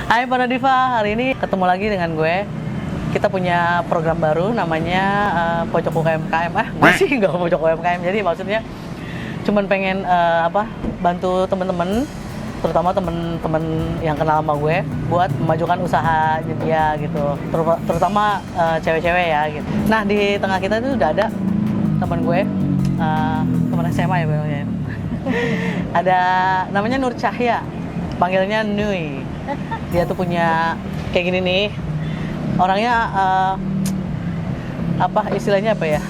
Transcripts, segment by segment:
Hai para Diva, hari ini ketemu lagi dengan gue. Kita punya program baru namanya Pojok UMKM. Gue sih nggak Pojok UMKM, jadi maksudnya cuman pengen bantu temen-temen, terutama temen-temen yang kenal sama gue, buat memajukan usaha dia gitu, terutama cewek-cewek ya gitu. Nah di tengah kita itu udah ada temen gue, temen SMA ya bilangnya. Ada namanya Nur Cahya, panggilnya Nui. Dia tuh punya kayak gini nih, orangnya istilahnya apa ya,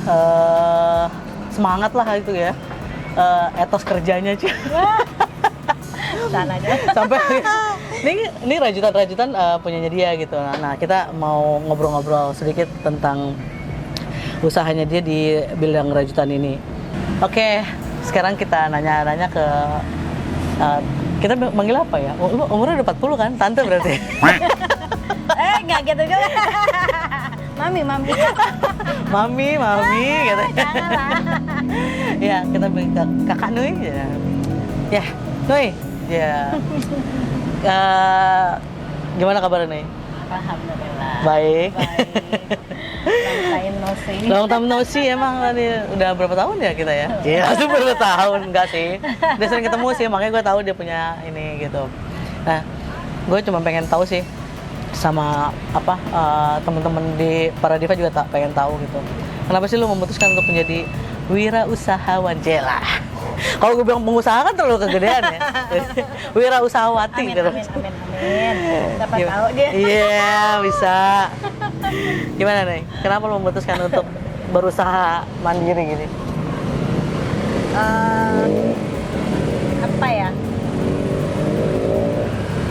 semangat lah itu ya, etos kerjanya sih. Sampai ini rajutan punyanya dia gitu. Nah kita mau ngobrol-ngobrol sedikit tentang usahanya dia di bidang rajutan ini. Oke, sekarang kita nanya-nanya ke kita manggil apa ya? Lu umurnya udah 40 kan? Tante berarti? Nggak gitu juga. Mami gitu. Ya, kita beri ke kakak Nui ya. Ya, Nui. Ya. Gimana kabarnya Nui? Alhamdulillah. Baik. Long time no see emang tadi udah berapa tahun ya kita ya? Iya, itu berapa tahun enggak sih? Udah sering ketemu sih, makanya gue tahu dia punya ini gitu. Nah, gue cuma pengen tahu sih sama teman-teman di para Diva juga pengen tahu gitu. Kenapa sih lu memutuskan untuk menjadi wirausahawan? Jela. Kalau gue bilang pengusaha kan terlalu kegedean ya. Wirausahawati gitu. Amin. Dapat tahu dia. Iya, bisa. Gimana nih? Kenapa lo memutuskan untuk berusaha mandiri gini? Apa ya?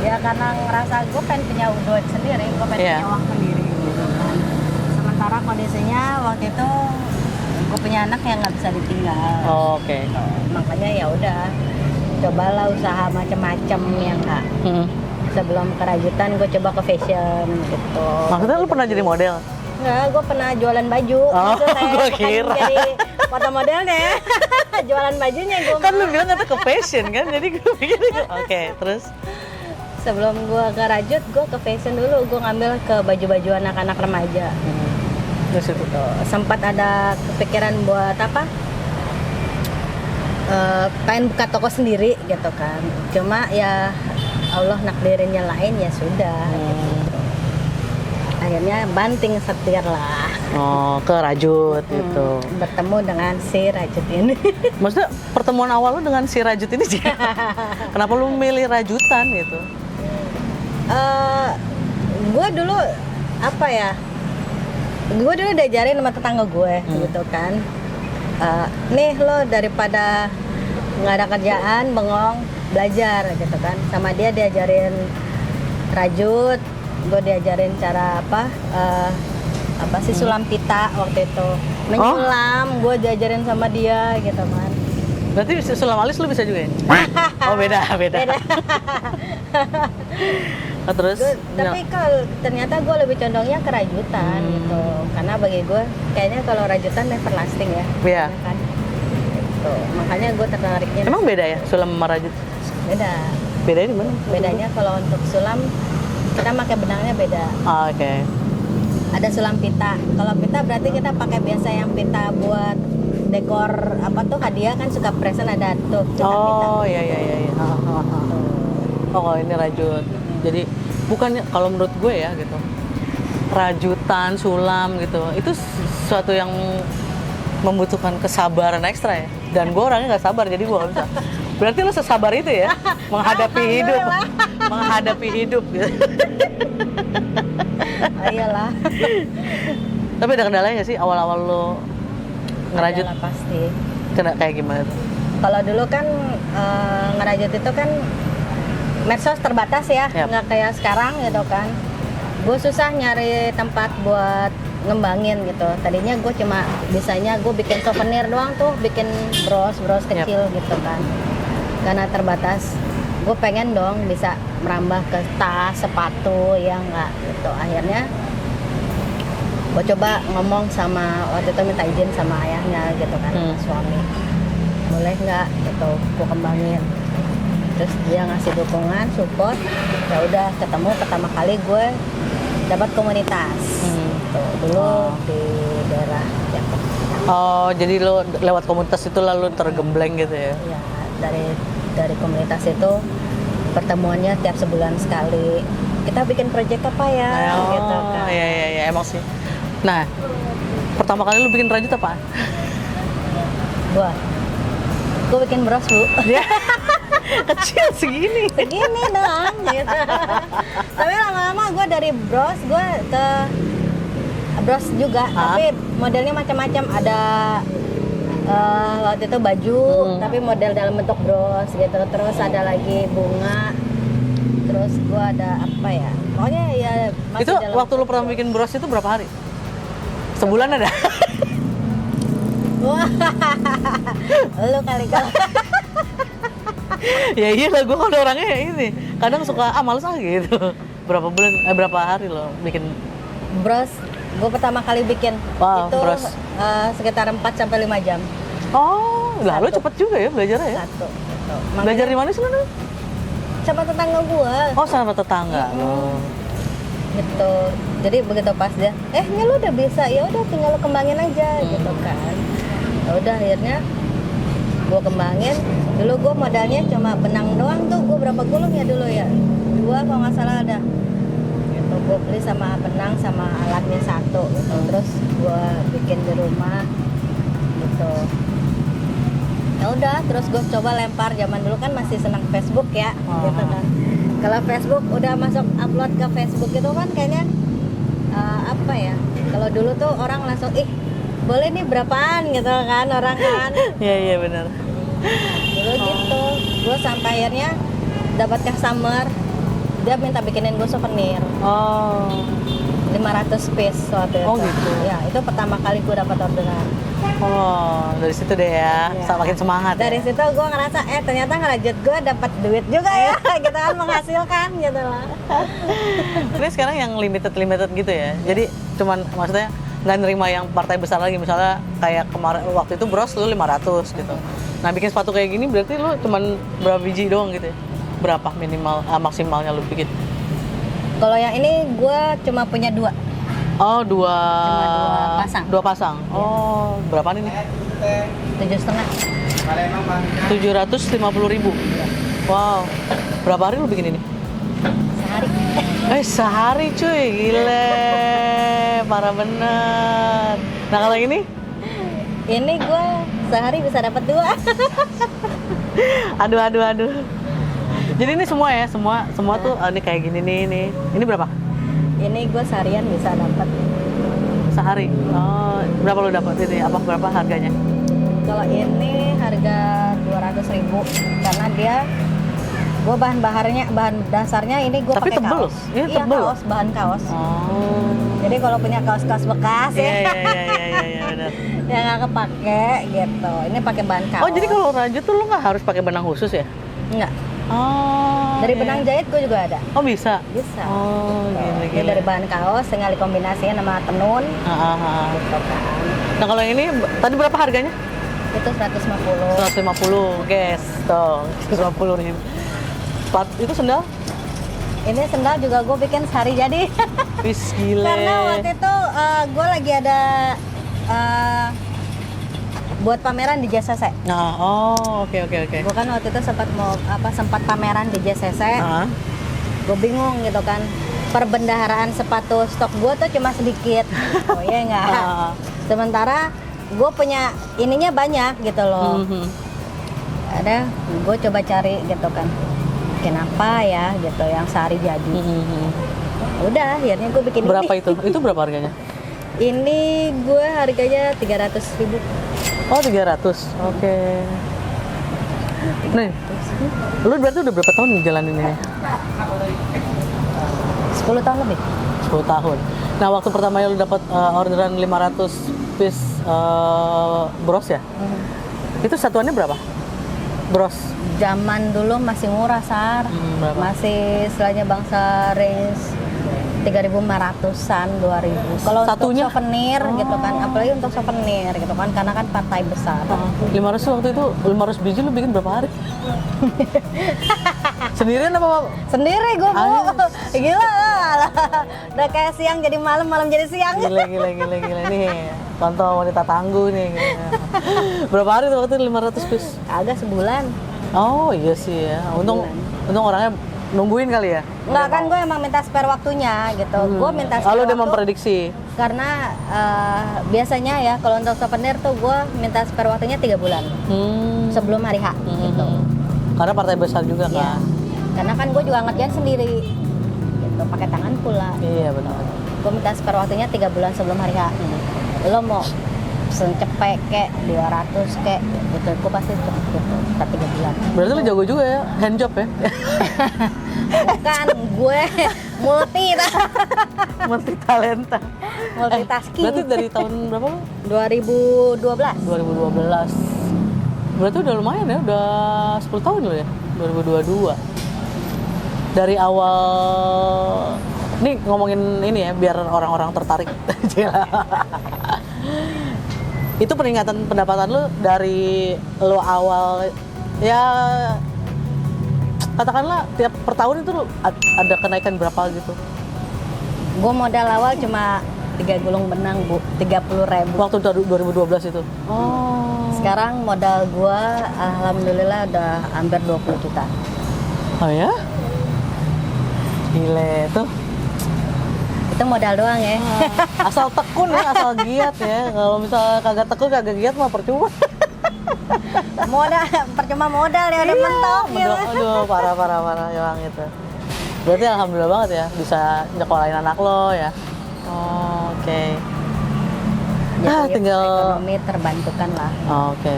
Ya karena ngerasa gue pengen punya duit sendiri, gue pengen punya uang sendiri gitu kan. Sementara kondisinya waktu itu gue punya anak yang nggak bisa ditinggal. Oh, oke. Gitu. Makanya ya udah, cobalah usaha macam-macam yang nggak. Sebelum kerajutan gue coba ke fashion gitu. Maksudnya lu pernah jadi model? Enggak, gue pernah jualan baju. Oh, gue kira. Jadi foto modelnya. Jualan bajunya gue. Kan lu bilang kata ke fashion kan, jadi gue pikir. Oke, terus? Sebelum gue ngerajut, gue ke fashion dulu. Gue ngambil ke baju-baju anak-anak remaja. Terus itu tuh. Sempat ada kepikiran buat pengen buka toko sendiri gitu kan. Cuma ya Allah nakdirinnya lain, ya sudah gitu. Akhirnya banting setir lah. Oh, ke rajut gitu. Bertemu dengan si rajut ini. Maksudnya pertemuan awal lu dengan si rajut ini sih? Kenapa lu milih rajutan gitu? Gue dulu gue dulu diajarin sama tetangga gue gitu kan. Nih lo daripada nggak ada kerjaan bengong, belajar gitu kan. Sama dia diajarin rajut, gue diajarin cara sulam pita waktu itu. Menyulam, gue diajarin sama dia gitu kan. Berarti sulam alis lu bisa juga ya? Oh beda. Nah, terus? Tapi kalau ternyata gue lebih condongnya ke rajutan gitu. Karena bagi gue kayaknya kalau rajutan everlasting ya. Iya. Kan? Gitu. Makanya gue tertariknya. Emang beda ya sulam sama rajut? Beda. Bedanya di mana? Bedanya kalau untuk sulam kita pakai benangnya beda. Oh, oke. Ada sulam pita. Kalau pita berarti kita pakai biasa yang pita buat dekor hadiah kan, suka present ada tuh pita. Oh iya. Oh ini rajut. Jadi bukannya, kalau menurut gue ya gitu, rajutan, sulam gitu, itu sesuatu yang membutuhkan kesabaran ekstra ya. Dan gue orangnya nggak sabar, jadi gue nggak bisa. Berarti lo sesabar itu ya menghadapi hidup gitu. Iyalah. Tapi ada kendalanya nggak sih awal-awal lo ngerajut? Adalah pasti. Kayak gimana tuh? Kalau dulu kan ngerajut itu kan medsos terbatas ya, nggak kayak sekarang gitu kan. Gue susah nyari tempat buat ngembangin gitu. Tadinya gue cuma bisanya gue bikin souvenir doang tuh, bikin bros kecil gitu kan. Karena terbatas, gue pengen dong bisa merambah ke tas, sepatu, ya nggak gitu. Akhirnya gue coba ngomong sama, waktu itu minta izin sama ayahnya gitu kan, sama suami, boleh nggak gitu gue kembangin. terus dia ngasih dukungan, support. Ya udah ketemu pertama kali gue dapat komunitas. Tuh, dulu di daerah Depok. Oh, jadi lo lewat komunitas itu lalu tergembleng gitu ya? Ya, dari komunitas itu pertemuannya tiap sebulan sekali. Kita bikin proyek apa ya? Oh, gitu kan. iya, emang sih. Nah, pertama kali lu bikin rajut apa? Gue bikin bros, Bu. Ya, kecil segini. Segini doang gitu. Tapi lama-lama gue dari bros, gue ke bros juga. Tapi modelnya macam-macam. Ada waktu itu baju, tapi model dalam bentuk bros gitu. Terus ada lagi bunga. Terus gue ada apa ya? Pokoknya ya masih itu dalam waktu lu pertama bikin bros itu berapa hari? Sebulan ada? Wah, lu kali. Ya iyalah, gue kan orangnya ini kadang suka males gitu. Berapa bulan, berapa hari lo bikin bros? Gue pertama kali bikin wow, itu bros. Sekitar 4 sampai 5 jam. Oh, lah lo cepet juga ya belajarnya ya? Satu. Gitu. Belajar di mana sih lo? Sama tetangga gue. Oh, sama tetangga. Gitu. Jadi begitu pas dia, ini lu udah bisa, ya udah tinggal lu kembangin aja gitu kan. Ya udah akhirnya gue kembangin. Dulu gue modalnya cuma benang doang tuh. Gue berapa gulung ya dulu ya? 2 kalau nggak salah ada. Gitu. Gue beli sama benang sama alatnya 1 gitu. Terus gue bikin di rumah gitu. Ya udah, terus gue coba lempar. Zaman dulu kan masih senang Facebook ya, gitu kan. Kalau Facebook udah masuk upload ke Facebook itu kan kayaknya apa ya? Kalau dulu tuh orang langsung boleh nih berapaan gitu kan orang kan. Iya benar. Dulu gitu. Gue sampai akhirnya dapat customer, dia minta bikinin gue souvenir. 500 piece waktu itu. Oh gitu. Ya, itu pertama kali gue dapat orderan. Oh, dari situ deh ya, makin semangat. Dari situ gue ngerasa, ternyata ngerajut gue dapat duit juga ya, gitu kan, menghasilkan gitu lah. Ini sekarang yang limited gitu ya, jadi cuman maksudnya nggak nerima yang partai besar lagi, misalnya kayak kemarin waktu itu bros lu 500 gitu. Nah bikin sepatu kayak gini berarti lu cuman berapa biji doang gitu ya? Berapa minimal maksimalnya lu bikin? Kalau yang ini gue cuma punya 2. Oh, Cuma 2 pasang. 2 pasang. Oh, berapaan ini? 7,5. 750.000. Wow. Berapa hari lu bikin ini? Sehari. Sehari cuy, gile. Parah bener. Nah kalau ini? Ini gue sehari bisa dapat 2. Aduh. Jadi ini semua ya, semua tuh ini kayak gini nih. Ini berapa? Ini gue seharian bisa dapat. Sehari. Oh, berapa lu dapat ini? Berapa harganya? Kalau ini harga 200.000 karena dia gue bahan dasarnya ini gue pakai tebel. kaos. Iya, tebel. Kaos, bahan kaos. Oh. Jadi kalau punya kaos-kaos bekas Iya benar. yang nggak kepake gitu. Ini pakai bahan kaos. Oh, jadi kalau rajut tuh lu nggak harus pakai benang khusus ya? Enggak. Oh. Dari benang jahit gue juga ada. Oh, bisa. Bisa. Oh, Ini gila. dari bahan kaos tinggal dikombinasiin sama tenun. Gitu kan. Nah, kalau yang ini tadi berapa harganya? Itu 150. 150, guys. Tuh, 150.000. Itu sendal? Ini sendal juga gue bikin sehari jadi. Wis gile. Karena waktu itu gue lagi ada buat pameran di JCC. Nah, oke. Gue kan waktu itu sempat pameran di JCC. Gue bingung gitu kan. Perbendaharaan sepatu stok gue tuh cuma sedikit. Oh iya enggak. Sementara gue punya ininya banyak gitu loh. Ada, gue coba cari gitu kan. Kenapa ya gitu yang sehari jadi. Udah, akhirnya gue bikin berapa ini. Itu berapa harganya? Ini gue harganya 300.000. Oh, 300. Oke. Nih, lu berarti udah berapa tahun jalanin ini? 10 tahun lebih. 10 tahun. Nah, waktu pertama lu dapat orderan 500 piece bros ya? Itu satuannya berapa? Bros? Zaman dulu masih murah, Sar. Berapa? Masih istilahnya bangsa range 3.500-an, 2.000. Kalau untuk Satunya? souvenir gitu kan, apalagi untuk souvenir gitu kan, karena kan partai besar. 500 waktu itu, 500 biji lu bikin berapa hari? Sendirian apa? Sendiri gue Bu. Gila lah. Udah kayak siang jadi malam, malam jadi siang. Gila. Nih, contoh wanita tangguh nih. Gila. Berapa hari tuh waktu itu 500 piece? Agak sebulan. Oh iya sih ya. Untung orangnya nungguin kali ya? Enggak kan, gue emang minta spare waktunya gitu. Gue minta spare Lalu dia waktu memprediksi. karena biasanya ya kalau untuk souvenir tuh gue minta spare waktunya 3 bulan sebelum hari H gitu. Karena partai besar juga Ya. kan. Karena kan gue juga ngerjain sendiri gitu, pakai tangan pula. Iya benar. Gue minta spare waktunya 3 bulan sebelum hari H. Lo mau pesen cepet kek 200 kek gitu, gue pasti cepet gitu, 3 bulan. Berarti lu jago juga ya, hand job ya? Bukan, gue Multi talenta. multitasking. Berarti dari tahun berapa lu? 2012. 2012. Berarti udah lumayan ya, udah 10 tahun lo ya? 2022. Dari awal, nih ngomongin ini ya, biar orang-orang tertarik. Itu peningkatan pendapatan lu dari lo awal, ya katakanlah tiap per tahun itu ada kenaikan berapa gitu? Gue modal awal cuma 3 gulung benang Bu, 30.000. Waktu 2012 itu? Oh. Sekarang modal gue alhamdulillah udah hampir 20 juta. Oh ya? Gile tuh. Itu modal doang ya. Asal tekun ya, asal giat ya. Kalau misalnya kagak tekun, kagak giat mah percuma. Percuma modal ya, udah mentok ya. Aduh, parah emang itu. Berarti alhamdulillah banget ya bisa nyekolahin anak lo ya. Oh, oke. Jadi tinggal ekonomi terbantukan lah. Oh, oke.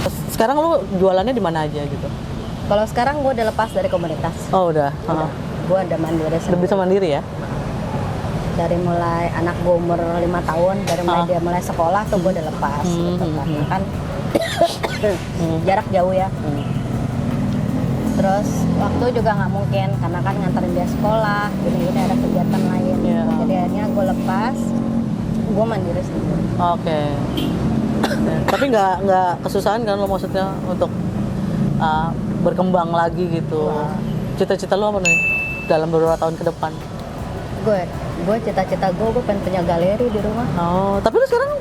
Terus sekarang lu jualannya di mana aja gitu? Kalau sekarang gue udah lepas dari komunitas. Oh, udah. Gue udah mandiri Udah sendiri. bisa mandiri ya? Dari mulai anak gue umur 5 tahun, dari mulai dia mulai sekolah tuh gue udah lepas gitu. Karena kan jarak jauh ya. Terus waktu juga nggak mungkin karena kan nganterin dia sekolah, gini-gini ada kegiatan lain. Yeah. Jadi akhirnya gue lepas, gue mandiri sendiri. Oke. Tapi nggak kesusahan kan lo maksudnya untuk berkembang lagi gitu? Cita-cita lo apa nih dalam beberapa tahun ke depan? Gue cita-cita gue pengen punya galeri di rumah. Oh, tapi lu sekarang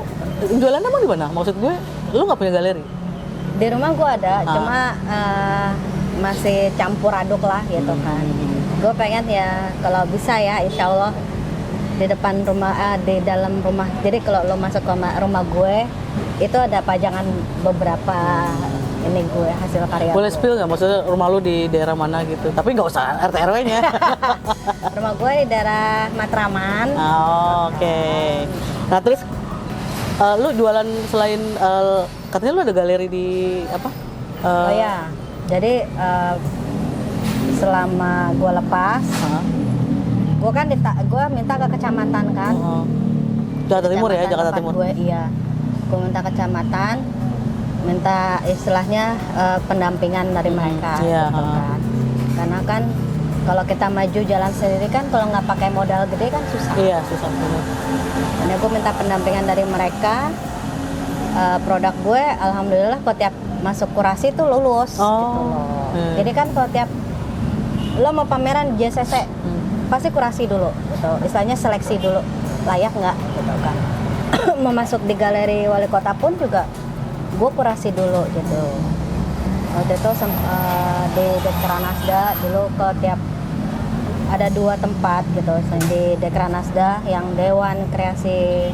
jualannya emang di mana? Maksud gue, lu nggak punya galeri? Di rumah gue ada, cuma masih campur aduk lah gitu kan. Gue pengen ya kalau bisa ya, insya Allah di depan rumah, di dalam rumah. Jadi kalau lo masuk ke rumah gue, itu ada pajangan beberapa ini gue hasil karya. Boleh spill nggak? Maksudnya rumah lu di daerah mana gitu? Tapi nggak usah RT RW-nya. Rumah gue di daerah Matraman. Oh, oke. Nah terus lu jualan selain katanya lu ada galeri di apa? Oh ya, jadi selama gue lepas, gue kan gue minta ke kecamatan kan. Jakarta Timur ya, Jakarta tempat Timur. Gue iya, gue minta kecamatan, minta istilahnya pendampingan dari mereka. Iya. Gitu kan. Karena kan kalau kita maju jalan sendiri kan kalau nggak pakai modal gede kan susah. Iya susah. Dan gue minta pendampingan dari mereka. Produk gue alhamdulillah kalau tiap masuk kurasi tuh lulus gitu loh. Jadi kan kalau tiap lo mau pameran di JCC pasti kurasi dulu gitu. Istilahnya seleksi dulu layak nggak gitu kan. Mau masuk di galeri wali kota pun juga gue kurasi dulu gitu. Waktu itu di Dekranasda dulu ke tiap ada 2 tempat gitu di Dekranasda yang Dewan Kreasi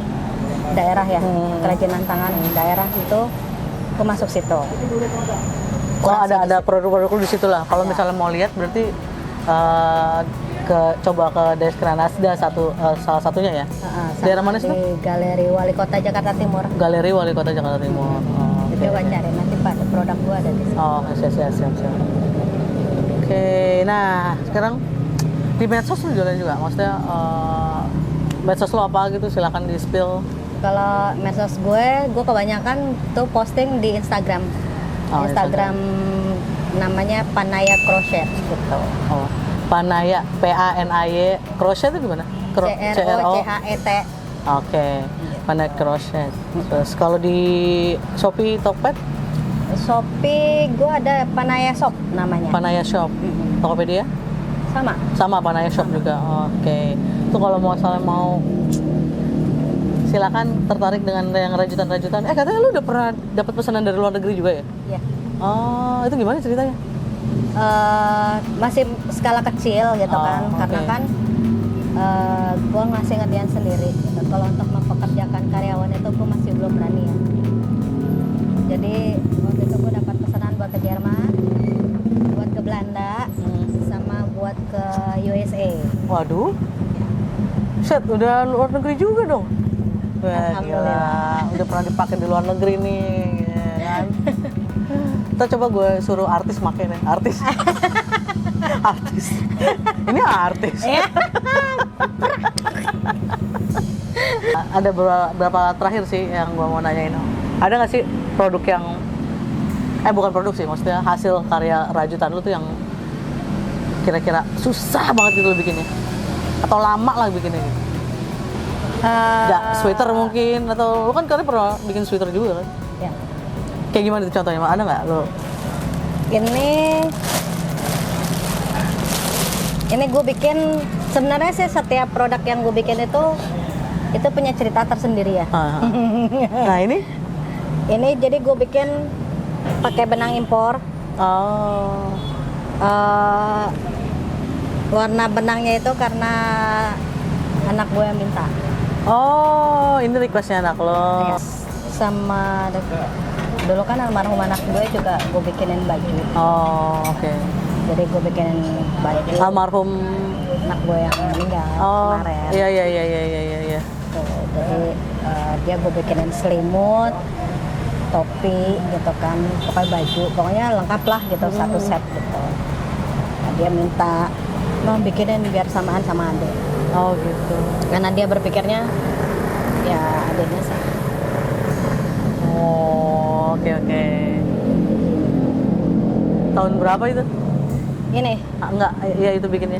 Daerah ya, kerajinan tangan daerah itu gue masuk situ. Oh ada produk-produk di situ lah. Kalau misalnya mau lihat berarti coba ke Dekranasda salah satunya ya. Daerah mana sih? Di Galeri Wali Kota Jakarta Timur. Galeri Wali Kota Jakarta Timur. Itu gue cari nanti Pak produk gue ada di situ. Oh siap. Oke, nah sekarang di medsos lu jualan juga? Maksudnya medsos lo apa gitu? Silakan di spill. Kalau medsos gue kebanyakan tuh posting di Instagram. Instagram namanya Panaya Crochet gitu. Oh, Panaya, PANAY, crochet itu gimana? CROCHET. Oke, Panaya Crochet. Terus kalau di Shopee, Tokped? Shopee gue ada Panaya Shop namanya. Panaya Shop. Tokopedia? Sama Panaya Shop juga. Oke. Itu kalau mau silakan tertarik dengan yang rajutan-rajutan. Katanya lu udah pernah dapat pesanan dari luar negeri juga ya? Iya. Oh, itu gimana ceritanya? Masih skala kecil gitu kan, karena kan gue masih ngerjain sendiri gitu. Kalau untuk mempekerjakan karyawan itu gue masih belum berani ya. Jadi waktu itu gue dapat pesanan buat ke Jerman, buat ke Belanda, sama buat ke USA. Waduh, set udah luar negeri juga dong. Wah, gila. Udah pernah dipakai di luar negeri nih, ya kan? Kita coba gue suruh artis make nih, artis. Artis. Ini artis. Ada berapa terakhir sih yang gue mau nanyain? Ada nggak sih produk yang bukan produk sih, maksudnya hasil karya rajutan lu tuh yang kira-kira susah banget gitu lo bikinnya? Atau lama lah bikinnya gitu? Sweater mungkin, atau lu kan kali pernah bikin sweater juga kan? Ya. Kayak gimana tuh contohnya? Ada nggak lo? Ini gue bikin, sebenarnya sih setiap produk yang gue bikin itu punya cerita tersendiri ya. Nah ini jadi gue bikin pakai benang impor. Warna benangnya itu karena anak gue yang minta. Oh, ini requestnya anak lo. Yes. Sama dulu kan almarhum anak gue juga gue bikinin baju. Oh, oke. Jadi gue bikinin baju. Almarhum anak gue yang meninggal kemarin. Iya. Jadi dia gue bikinin selimut, topi gitu kan, pokoknya baju, pokoknya lengkap lah gitu, satu set gitu. Nah, dia minta mau bikinin biar samaan sama adik. Oh gitu. Karena dia berpikirnya ya adiknya sih. Oh, oke. Tahun berapa itu? Ini? Enggak, ya itu bikinnya.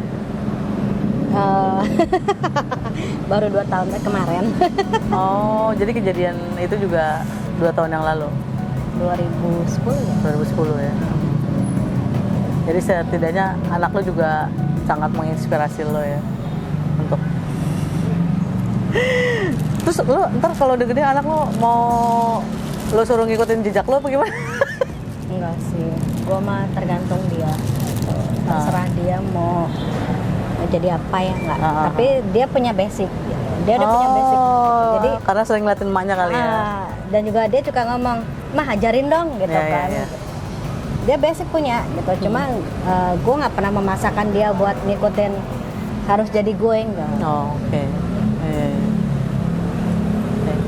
Baru 2 tahun kemarin. Oh, jadi kejadian itu juga 2 tahun yang lalu? 2010 ya? 2010 ya. Jadi setidaknya anak lo juga sangat menginspirasi lo ya untuk. Terus lo ntar kalau udah gede anak lo mau lo suruh ngikutin jejak lo apa gimana? Enggak sih, gua mah tergantung dia. Terserah dia mau jadi apa ya enggak. Tapi dia punya basic. Dia udah punya basic. Jadi karena sering ngeliatin emaknya kali ya. Dan juga dia suka ngomong, "Mah ajarin dong," gitu kan. Ya. Dia basic punya gitu. Cuma gue nggak pernah memaksakan dia buat ngikutin harus jadi gue enggak. Oh, oke.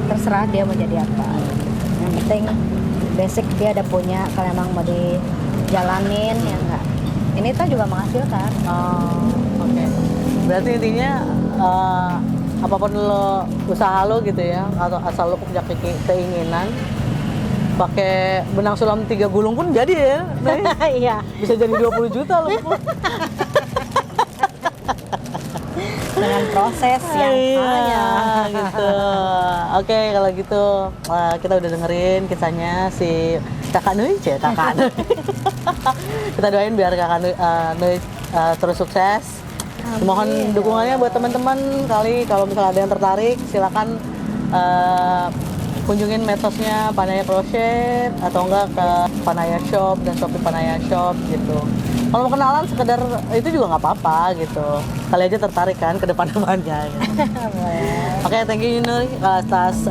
Terserah dia mau jadi apa. Yang penting basic dia udah punya. Kalau emang mau dijalanin ya enggak. Ini tuh juga menghasilkan. Oh, oke. Berarti intinya apapun lo usaha lo gitu ya, atau asal lo punya keinginan, pakai benang sulam 3 gulung pun jadi ya. Iya. Bisa jadi 20 juta lo. Dengan proses yang hanya gitu. Oke, kalau gitu kita udah dengerin kisahnya si Kakak Nui, Kakak Nui. Kita doain biar Kakak Nui terus sukses. Mohon dukungannya buat teman-teman kali kalau misalnya ada yang tertarik silakan kunjungin medsosnya Panaya Crochet atau enggak ke Panaya Shop dan Shopee Panaya Shop gitu. Kalau mau kenalan sekedar itu juga nggak apa-apa gitu. Kali aja tertarik kan ke depan-depannya. Gitu. Oke, thank you Nuri atas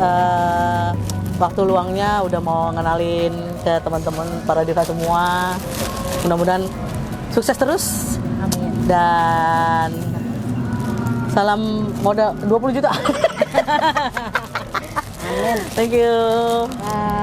waktu luangnya udah mau ngenalin ke teman-teman para diva semua. Mudah-mudahan sukses terus. Amin. Dan salam modal 20 juta. Amin. Thank you. Bye.